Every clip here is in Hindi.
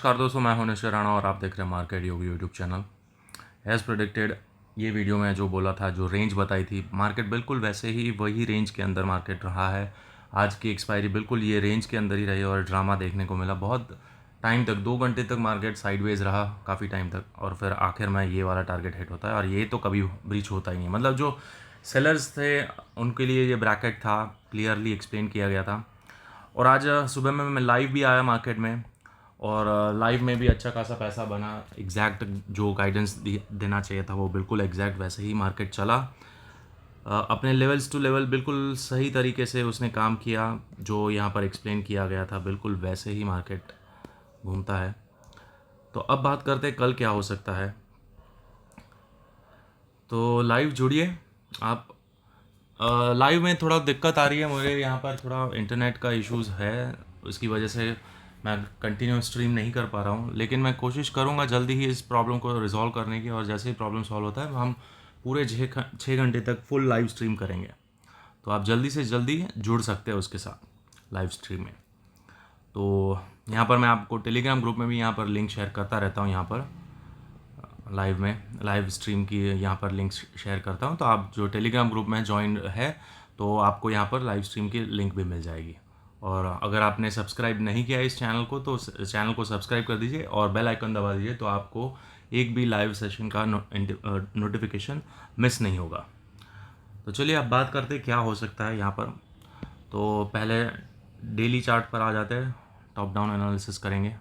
नमस्कार दोस्तों, मैं हूं निश्चय राणा और आप देख रहे हैं मार्केट योगी यूट्यूब चैनल। एज़ प्रेडिक्टेड ये वीडियो में जो बोला था, जो रेंज बताई थी, मार्केट बिल्कुल वैसे ही वही रेंज के अंदर मार्केट रहा है। आज की एक्सपायरी बिल्कुल ये रेंज के अंदर ही रही और ड्रामा देखने को मिला। बहुत टाइम तक 2 घंटे तक मार्केट साइडवेज रहा काफ़ी टाइम तक, और फिर आखिर में ये वाला टारगेट हिट होता है और ये तो कभी ब्रीच होता ही नहीं। मतलब जो सेलर्स थे उनके लिए ये ब्रैकेट था, क्लियरली एक्सप्लेन किया गया था। और आज सुबह में मैं लाइव भी आया मार्केट में, और लाइव में भी अच्छा खासा पैसा बना। एग्जैक्ट जो गाइडेंस देना चाहिए था वो बिल्कुल एग्जैक्ट वैसे ही मार्केट चला। अपने लेवल्स टू लेवल बिल्कुल सही तरीके से उसने काम किया। जो यहाँ पर एक्सप्लेन किया गया था बिल्कुल वैसे ही मार्केट घूमता है। तो अब बात करते हैं कल क्या हो सकता है। तो लाइव जुड़िए आप। लाइव में थोड़ा दिक्कत आ रही है मुझे, यहाँ पर थोड़ा इंटरनेट का इश्यूज़ है, उसकी वजह से मैं कंटिन्यू स्ट्रीम नहीं कर पा रहा हूँ। लेकिन मैं कोशिश करूँगा जल्दी ही इस प्रॉब्लम को रिजॉल्व करने की, और जैसे ही प्रॉब्लम सॉल्व होता है हम पूरे 6 घंटे तक फुल लाइव स्ट्रीम करेंगे। तो आप जल्दी से जल्दी जुड़ सकते हैं उसके साथ लाइव स्ट्रीम में। तो यहाँ पर मैं आपको टेलीग्राम ग्रुप में भी यहाँ पर लिंक शेयर करता रहता हूँ। यहाँ पर लाइव स्ट्रीम की यहाँ पर लिंक शेयर करता हूँ। तो आप जो टेलीग्राम ग्रुप में ज्वाइन है तो आपको यहाँ पर लाइव स्ट्रीम की लिंक भी मिल जाएगी। और अगर आपने सब्सक्राइब नहीं किया इस चैनल को तो चैनल को सब्सक्राइब कर दीजिए और बेल आइकन दबा दीजिए, तो आपको एक भी लाइव सेशन का नोटिफिकेशन मिस नहीं होगा। तो चलिए अब बात करते हैं क्या हो सकता है यहाँ पर। तो पहले डेली चार्ट पर आ जाते हैं, टॉप डाउन एनालिसिस करेंगे।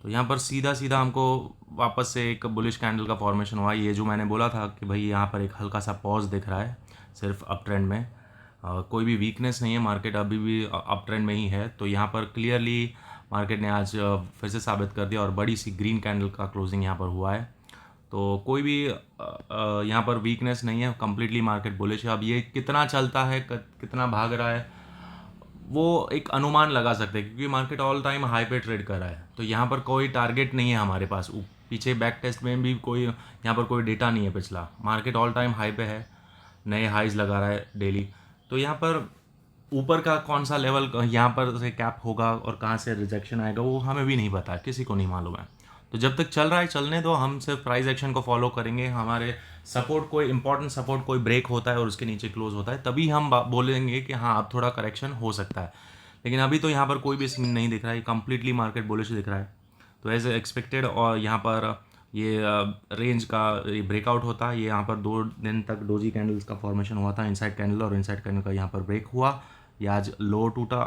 तो यहाँ पर सीधा सीधा हमको वापस से एक बुलिश कैंडल का फॉर्मेशन हुआ। ये जो मैंने बोला था कि भाई यहाँ पर एक हल्का सा पॉज दिख रहा है सिर्फ अप ट्रेंड में, कोई भी वीकनेस नहीं है, मार्केट अभी भी अप ट्रेंड में ही है। तो यहाँ पर क्लियरली मार्केट ने आज फिर से साबित कर दिया और बड़ी सी ग्रीन कैंडल का क्लोजिंग यहाँ पर हुआ है। तो कोई भी यहाँ पर वीकनेस नहीं है, कम्प्लीटली मार्केट बुलिश है। अब ये कितना चलता है, कितना भाग रहा है, वो एक अनुमान लगा सकते हैं, क्योंकि मार्केट ऑल टाइम हाई पे ट्रेड कर रहा है। तो यहाँ पर कोई टारगेट नहीं है हमारे पास। पीछे बैक टेस्ट में भी कोई यहाँ पर कोई डेटा नहीं है पिछला। मार्केट ऑल टाइम हाई पे है, नए हाइज लगा रहा है डेली। तो यहाँ पर ऊपर का कौन सा लेवल यहाँ पर से कैप होगा और कहाँ से रिजेक्शन आएगा वो हमें भी नहीं पता है, किसी को नहीं मालूम है। तो जब तक चल रहा है चलने दो, हम सिर्फ प्राइस एक्शन को फॉलो करेंगे। हमारे सपोर्ट, कोई इंपॉर्टेंट सपोर्ट कोई ब्रेक होता है और उसके नीचे क्लोज होता है, तभी हम बोलेंगे कि हाँ अब थोड़ा करेक्शन हो सकता है। लेकिन अभी तो यहाँ पर कोई भी सीन नहीं दिख रहा है, कंप्लीटली मार्केट बुलिश दिख रहा है। तो एज एक्सपेक्टेड, और यहाँ पर ये रेंज का ब्रेकआउट होता है। ये यहाँ पर 2 दिन तक डोजी कैंडल्स का फॉर्मेशन हुआ था, इनसाइड कैंडल और इनसाइड कैंडल का यहाँ पर ब्रेक हुआ। ये आज लो टूटा,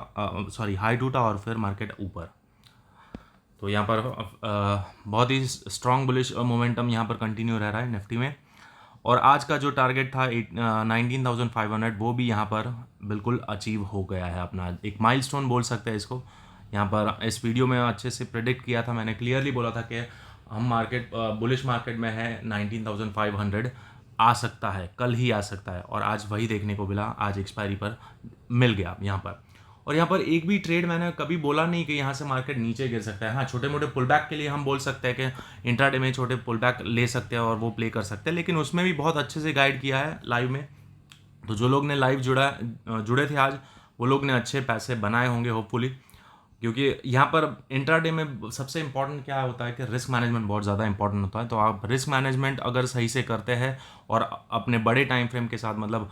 हाई टूटा और फिर मार्केट ऊपर। तो यहाँ पर बहुत ही स्ट्रॉन्ग बुलिश मोमेंटम यहाँ पर कंटिन्यू रह रहा है निफ्टी में। और आज का जो टारगेट था 19,500, वो भी यहाँ पर बिल्कुल अचीव हो गया है। अपना एक माइलस्टोन बोल सकते हैं इसको। यहाँ पर इस वीडियो में अच्छे से प्रेडिक्ट किया था, मैंने क्लियरली बोला था कि हम मार्केट बुलिश मार्केट में है, 19,500 आ सकता है, कल ही आ सकता है। और आज वही देखने को मिला, आज एक्सपायरी पर मिल गया यहाँ पर। और यहाँ पर एक भी ट्रेड मैंने कभी बोला नहीं कि यहाँ से मार्केट नीचे गिर सकता है। हाँ, छोटे मोटे पुल बैक के लिए हम बोल सकते हैं कि इंट्राडे में छोटे पुल बैक ले सकते हैं और वो प्ले कर सकते हैं, लेकिन उसमें भी बहुत अच्छे से गाइड किया है लाइव में। तो जो लोग ने लाइव जुड़े थे आज, वो लोग ने अच्छे पैसे बनाए होंगे होपफुली। क्योंकि यहाँ पर इंट्राडे में सबसे इंपॉर्टेंट क्या होता है कि रिस्क मैनेजमेंट बहुत ज़्यादा इंपॉर्टेंट होता है। तो आप रिस्क मैनेजमेंट अगर सही से करते हैं और अपने बड़े टाइम फ्रेम के साथ, मतलब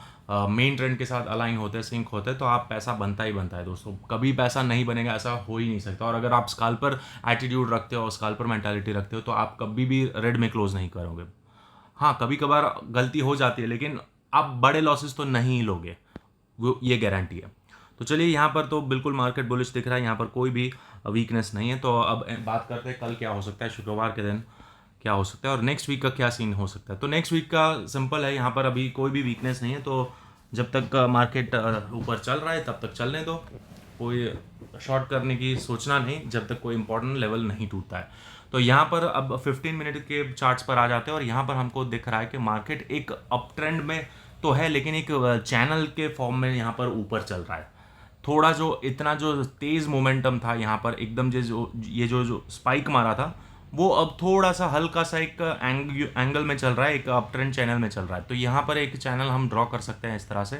मेन ट्रेंड के साथ अलाइन होते हैं, सिंक होते हैं, तो आप पैसा बनता ही बनता है दोस्तों। कभी पैसा नहीं बनेगा ऐसा हो ही नहीं सकता। और अगर आप स्काल्पर एटीट्यूड रखते हो और स्काल्पर मेंटालिटी रखते हो तो आप कभी भी रेड में क्लोज नहीं करोगे। हाँ, कभी कभार गलती हो जाती है, लेकिन आप बड़े लॉसेस तो नहीं लोगे, वो ये गारंटी है। तो चलिए, यहाँ पर तो बिल्कुल मार्केट बुलिश दिख रहा है, यहाँ पर कोई भी वीकनेस नहीं है। तो अब बात करते हैं कल क्या हो सकता है, शुक्रवार के दिन क्या हो सकता है और नेक्स्ट वीक का क्या सीन हो सकता है। तो नेक्स्ट वीक का सिंपल है, यहाँ पर अभी कोई भी वीकनेस नहीं है। तो जब तक मार्केट ऊपर चल रहा है तब तक चलने दो, कोई शॉर्ट करने की सोचना नहीं जब तक कोई इंपॉर्टेंट लेवल नहीं टूटता है। तो यहाँ पर अब 15 मिनट के चार्ट्स पर आ जाते हैं और यहाँ पर हमको दिख रहा है कि मार्केट एक अप ट्रेंड में तो है, लेकिन एक चैनल के फॉर्म में यहाँ पर ऊपर चल रहा है। थोड़ा जो इतना जो तेज मोमेंटम था यहाँ पर, एकदम जो स्पाइक मारा था, वो अब थोड़ा सा हल्का सा एक एंगल में चल रहा है, एक अप ट्रेंड चैनल में चल रहा है। तो यहाँ पर एक चैनल हम ड्रॉ कर सकते हैं इस तरह से।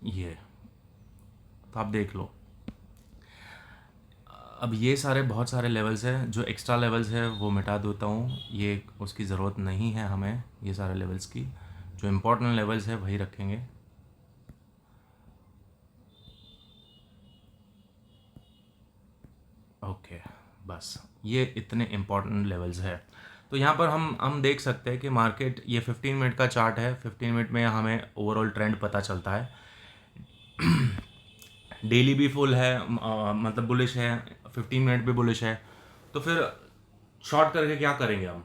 ये तो आप देख लो। अब ये सारे बहुत सारे लेवल्स हैं, जो एक्स्ट्रा लेवल्स है वो मिटा देता हूँ, ये उसकी ज़रूरत नहीं है हमें, ये सारे लेवल्स की। जो इम्पोर्टेंट लेवल्स है वही रखेंगे। ओके, बस ये इतने इम्पोर्टेंट लेवल्स है। तो यहाँ पर हम देख सकते हैं कि मार्केट, ये 15 मिनट का चार्ट है, 15 मिनट में हमें ओवरऑल ट्रेंड पता चलता है। डेली भी फुल है, मतलब बुलिश है, 15 मिनट भी बुलिश है। तो फिर शॉर्ट करके क्या करेंगे हम?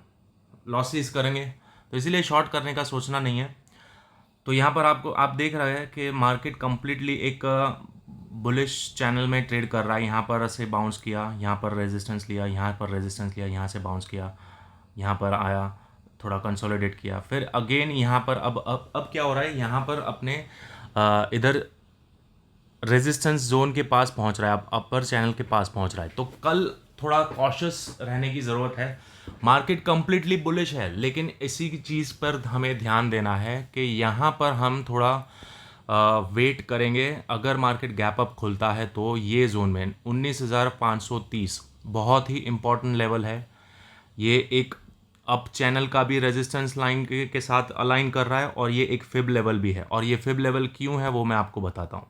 लॉसेस करेंगे। तो इसीलिए शॉर्ट करने का सोचना नहीं है। तो यहाँ पर आप देख रहे हैं कि मार्केट कंप्लीटली एक बुलिश चैनल में ट्रेड कर रहा है। यहाँ पर से बाउंस किया, यहाँ पर रेजिस्टेंस लिया, यहाँ पर रेजिस्टेंस लिया, यहाँ से बाउंस किया, यहाँ पर आया, थोड़ा कंसोलिडेट किया, फिर अगेन यहाँ पर अब क्या हो रहा है, यहाँ पर अपने इधर रेजिस्टेंस जोन के पास पहुँच रहा है, अब अपर चैनल के पास पहुँच रहा है। तो कल थोड़ा कॉशियस रहने की ज़रूरत है। मार्केट कंप्लीटली बुलिश है, लेकिन इसी की चीज़ पर हमें ध्यान देना है कि यहाँ पर हम थोड़ा वेट करेंगे। अगर मार्केट गैप अप खुलता है तो ये जोन में 19,530 बहुत ही इम्पोर्टेंट लेवल है। ये एक अप चैनल का भी रेजिस्टेंस लाइन के साथ अलाइन कर रहा है, और ये एक फिब लेवल भी है। और ये फिब लेवल क्यों है वो मैं आपको बताता हूँ।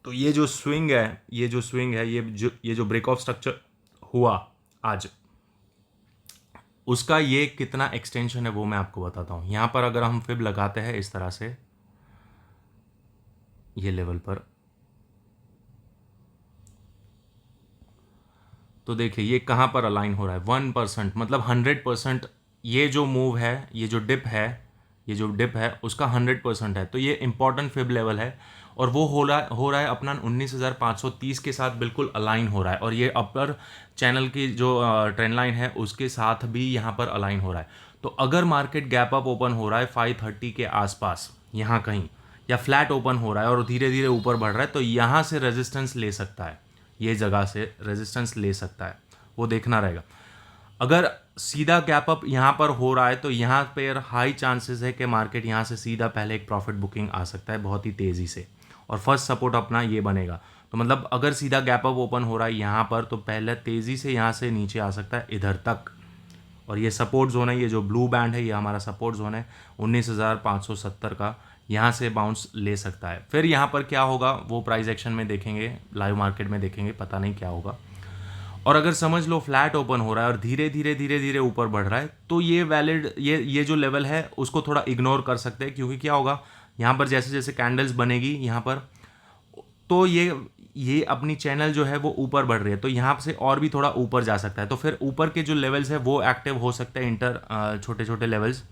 तो ये जो स्विंग है, ये जो ब्रेक ऑफ स्ट्रक्चर हुआ आज, उसका ये कितना एक्सटेंशन है वो मैं आपको बताता हूँ। यहाँ पर अगर हम फिब लगाते हैं इस तरह से, ये लेवल पर, तो देखिए ये कहाँ पर अलाइन हो रहा है, 1%, मतलब 100%। ये जो मूव है, ये जो डिप है उसका 100% है। तो ये इंपॉर्टेंट फिब लेवल है, और वो हो रहा है अपना 19,530 के साथ बिल्कुल अलाइन हो रहा है। और ये अपर चैनल की जो ट्रेंड लाइन है उसके साथ भी यहाँ पर अलाइन हो रहा है। तो अगर मार्केट गैप अप ओपन हो रहा है 530 के आसपास यहाँ कहीं, या फ्लैट ओपन हो रहा है और धीरे धीरे ऊपर बढ़ रहा है, तो यहाँ से रेजिस्टेंस ले सकता है, ये जगह से रेजिस्टेंस ले सकता है, वो देखना रहेगा। अगर सीधा गैप अप यहाँ पर हो रहा है तो यहाँ पर हाई चांसेस है कि मार्केट यहाँ से सीधा पहले एक प्रॉफिट बुकिंग आ सकता है बहुत ही तेज़ी से, और फर्स्ट सपोर्ट अपना ये बनेगा। तो मतलब अगर सीधा गैप अप ओपन हो रहा है यहाँ पर, तो पहले तेज़ी से यहाँ से नीचे आ सकता है इधर तक, और ये सपोर्ट जोन है, ये जो ब्लू बैंड है ये हमारा सपोर्ट जोन है 19,570 का, यहाँ से बाउंस ले सकता है। फिर यहाँ पर क्या होगा वो प्राइस एक्शन में देखेंगे, लाइव मार्केट में देखेंगे, पता नहीं क्या होगा। और अगर समझ लो फ्लैट ओपन हो रहा है और धीरे धीरे ऊपर बढ़ रहा है, तो ये वैलिड, ये जो लेवल है उसको थोड़ा इग्नोर कर सकते हैं। क्योंकि क्या होगा, यहाँ पर जैसे जैसे कैंडल्स बनेगी यहाँ पर, तो ये अपनी चैनल जो है वो ऊपर बढ़ रही है, तो यहाँ से और भी थोड़ा ऊपर जा सकता है। तो फिर ऊपर के जो लेवल्स है वो एक्टिव हो सकते हैं, छोटे छोटे लेवल्स।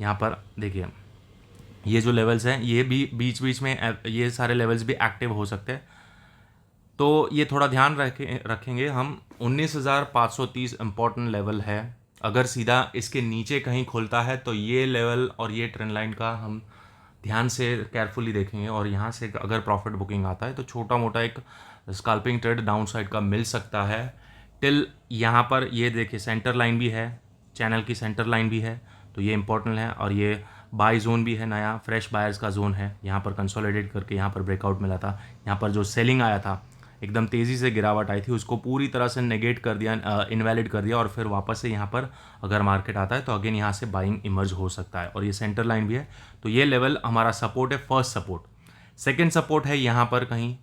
यहाँ पर देखिए ये जो लेवल्स हैं ये भी बीच बीच में ये सारे लेवल्स भी एक्टिव हो सकते हैं। तो ये थोड़ा ध्यान रखेंगे हम। 19,530 इम्पोर्टेंट लेवल है। अगर सीधा इसके नीचे कहीं खुलता है तो ये लेवल और ये ट्रेंड लाइन का हम ध्यान से केयरफुली देखेंगे, और यहाँ से अगर प्रॉफिट बुकिंग आता है तो छोटा मोटा एक स्कैल्पिंग ट्रेड डाउन साइड का मिल सकता है। टिल यहाँ पर ये देखिए सेंटर लाइन भी है, चैनल की सेंटर लाइन भी है, तो ये इंपॉर्टेंट है। और ये बाय जोन भी है, नया फ्रेश बायर्स का जोन है। यहाँ पर कंसोलिडेट करके यहाँ पर ब्रेकआउट मिला था, यहाँ पर जो सेलिंग आया था, एकदम तेज़ी से गिरावट आई थी, उसको पूरी तरह से नेगेट कर दिया, इनवैलिड कर दिया। और फिर वापस से यहाँ पर अगर मार्केट आता है तो अगेन यहाँ से बाइंग इमर्ज हो सकता है। और ये सेंटर लाइन भी है, तो ये लेवल हमारा सपोर्ट है, फर्स्ट सपोर्ट। सेकेंड सपोर्ट है यहाँ पर कहीं,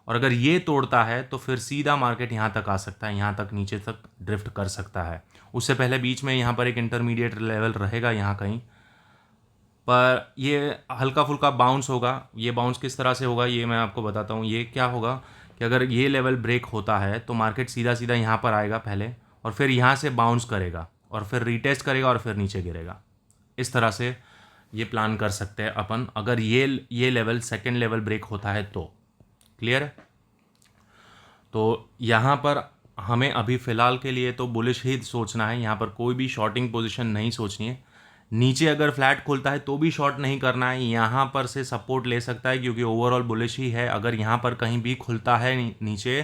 और अगर ये तोड़ता है तो फिर सीधा मार्केट यहाँ तक आ सकता है, यहाँ तक नीचे तक ड्रिफ्ट कर सकता है। उससे पहले बीच में यहाँ पर एक इंटरमीडिएट लेवल रहेगा यहाँ कहीं पर, ये हल्का फुल्का बाउंस होगा। ये बाउंस किस तरह से होगा ये मैं आपको बताता हूँ। ये क्या होगा कि अगर ये लेवल ब्रेक होता है तो मार्केट सीधा सीधा यहाँ पर आएगा पहले, और फिर यहाँ से बाउंस करेगा, और फिर रीटेस्ट करेगा, और फिर नीचे गिरेगा। इस तरह से ये प्लान कर सकते हैं अपन, अगर ये लेवल सेकेंड लेवल ब्रेक होता है तो। क्लियर है? तो यहाँ पर हमें अभी फ़िलहाल के लिए तो बुलिश ही सोचना है, यहाँ पर कोई भी शॉर्टिंग पोजीशन नहीं सोचनी है। नीचे अगर फ्लैट खुलता है तो भी शॉर्ट नहीं करना है, यहाँ पर से सपोर्ट ले सकता है क्योंकि ओवरऑल बुलिश ही है। अगर यहाँ पर कहीं भी खुलता है नीचे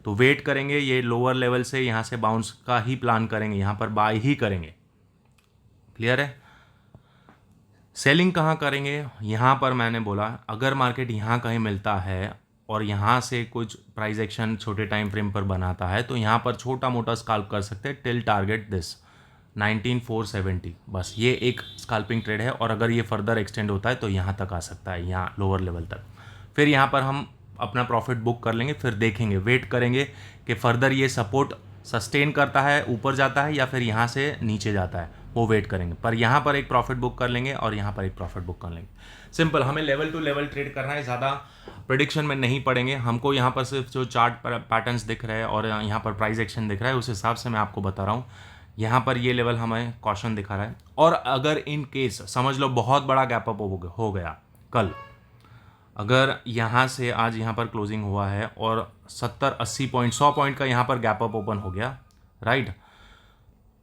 तो वेट करेंगे, ये लोअर लेवल से यहाँ से बाउंस का ही प्लान करेंगे, यहाँ पर बाय ही करेंगे। क्लियर है? सेलिंग कहाँ करेंगे, यहाँ पर मैंने बोला अगर मार्केट यहाँ कहीं मिलता है और यहाँ से कुछ प्राइस एक्शन छोटे टाइम फ्रेम पर बनाता है तो यहाँ पर छोटा मोटा स्काल्प कर सकते हैं टिल टारगेट दिस 19470, बस ये एक स्काल्पिंग ट्रेड है। और अगर ये फर्दर एक्सटेंड होता है तो यहाँ तक आ सकता है, यहाँ लोअर लेवल तक। फिर यहाँ पर हम अपना प्रॉफिट बुक कर लेंगे, फिर देखेंगे, वेट करेंगे कि फर्दर ये सपोर्ट सस्टेन करता है, ऊपर जाता है या फिर यहाँ से नीचे जाता है, वो वेट करेंगे। पर यहाँ पर एक प्रॉफिट बुक कर लेंगे और यहाँ पर एक प्रॉफिट बुक कर लेंगे। सिंपल, हमें लेवल टू लेवल ट्रेड करना है, ज़्यादा प्रेडिक्शन में नहीं पड़ेंगे। हमको यहाँ पर सिर्फ जो चार्ट पैटर्न्स दिख रहे हैं और यहाँ पर प्राइस एक्शन दिख रहा है उस हिसाब से मैं आपको बता रहा हूँ। यहाँ पर ये लेवल हमें कॉशन दिखा रहा है। और अगर इन केस समझ लो बहुत बड़ा गैप अप हो गया कल, अगर यहाँ से आज यहाँ पर क्लोजिंग हुआ है और 70-80 पॉइंट 100 पॉइंट का यहाँ पर गैप अप ओपन हो गया, राइट,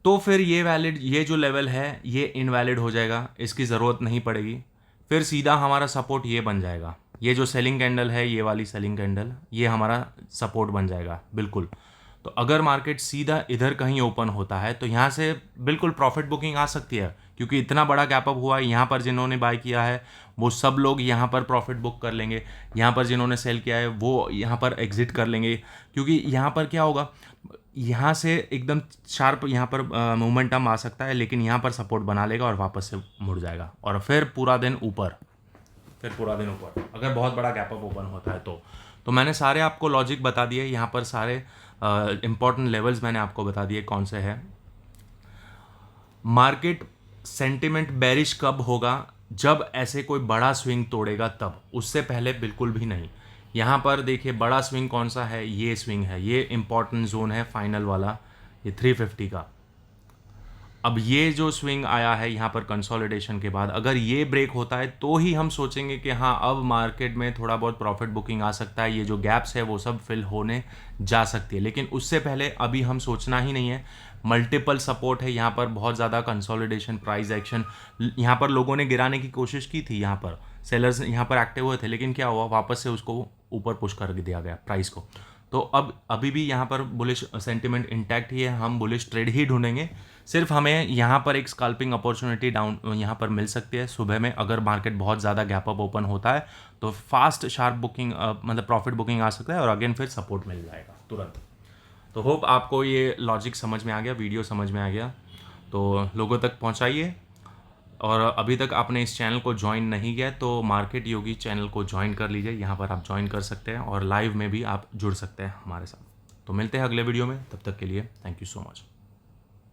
तो फिर ये जो लेवल है ये इनवैलिड हो जाएगा, इसकी ज़रूरत नहीं पड़ेगी। फिर सीधा हमारा सपोर्ट ये बन जाएगा, ये जो सेलिंग कैंडल है, ये वाली सेलिंग कैंडल, ये हमारा सपोर्ट बन जाएगा बिल्कुल। तो अगर मार्केट सीधा इधर कहीं ओपन होता है तो यहाँ से बिल्कुल प्रॉफिट बुकिंग आ सकती है, क्योंकि इतना बड़ा गैप अप हुआ है। यहाँ पर जिन्होंने बाय किया है वो सब लोग यहाँ पर प्रॉफिट बुक कर लेंगे, यहाँ पर जिन्होंने सेल किया है वो यहाँ पर एग्जिट कर लेंगे, क्योंकि यहाँ पर क्या होगा, यहाँ से एकदम शार्प यहाँ पर मोमेंटम आ सकता है, लेकिन यहाँ पर सपोर्ट बना लेगा और वापस से मुड़ जाएगा और फिर पूरा दिन ऊपर, अगर बहुत बड़ा गैप अप ओपन होता है तो मैंने सारे आपको लॉजिक बता दिए, यहाँ पर सारे इंपॉर्टेंट लेवल्स मैंने आपको बता दिए कौन से हैं। मार्केट सेंटिमेंट बेरिश कब होगा, जब ऐसे कोई बड़ा स्विंग तोड़ेगा तब, उससे पहले बिल्कुल भी नहीं। यहाँ पर देखिए बड़ा स्विंग कौन सा है, ये स्विंग है, ये इंपॉर्टेंट जोन है फाइनल वाला, ये 350 का। अब ये जो स्विंग आया है यहाँ पर कंसोलिडेशन के बाद, अगर ये ब्रेक होता है तो ही हम सोचेंगे कि हाँ अब मार्केट में थोड़ा बहुत प्रॉफिट बुकिंग आ सकता है, ये जो गैप्स है वो सब फिल होने जा सकती है। लेकिन उससे पहले अभी हम सोचना ही नहीं है। मल्टीपल सपोर्ट है यहाँ पर, बहुत ज़्यादा कंसोलिडेशन, प्राइस एक्शन, यहाँ पर लोगों ने गिराने की कोशिश की थी, यहाँ पर सेलर्स यहाँ पर एक्टिव हुए थे, लेकिन क्या हुआ, वापस से उसको ऊपर पुश कर दिया गया प्राइस को। तो अब अभी भी यहाँ पर बुलिश सेंटिमेंट इंटैक्ट ही है, हम बुलिश ट्रेड ही ढूंढेंगे। सिर्फ हमें यहाँ पर एक स्कैल्पिंग अपॉर्चुनिटी डाउन यहाँ पर मिल सकती है सुबह में, अगर मार्केट बहुत ज़्यादा गैप अप ओपन होता है तो फास्ट शार्प बुकिंग मतलब प्रॉफिट बुकिंग आ सकता है और अगेन फिर सपोर्ट मिल जाएगा तुरंत। तो होप आपको ये लॉजिक समझ में आ गया, वीडियो समझ में आ गया, तो लोगों तक पहुँचाइए। और अभी तक आपने इस चैनल को ज्वाइन नहीं किया तो मार्केट योगी चैनल को ज्वाइन कर लीजिए, यहाँ पर आप ज्वाइन कर सकते हैं और लाइव में भी आप जुड़ सकते हैं हमारे साथ। तो मिलते हैं अगले वीडियो में, तब तक के लिए थैंक यू सो मच।